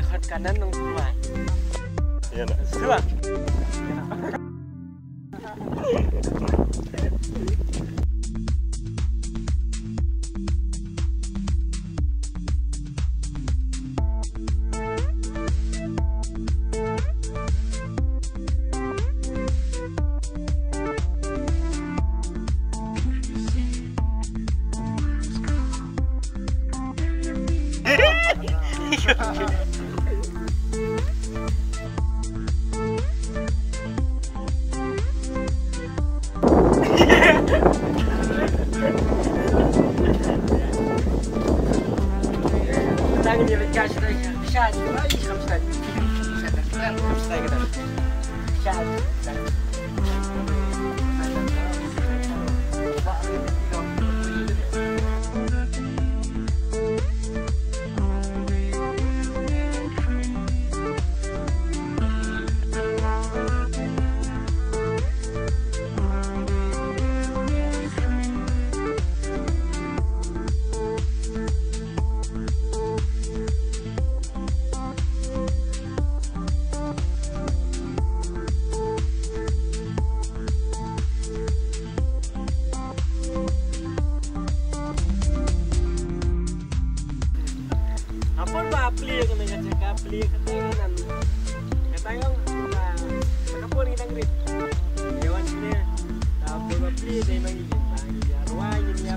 khot kanan nang tua. Iya nak. Tua. Tangan dia gas dah. Syad, lagi khamsat. Khamsat kita. Syad. Apun ba pli ko na kaya pli katayan katayong nakapun kitang grip ewan sila tapos ba pli day mangigin arwah yun niya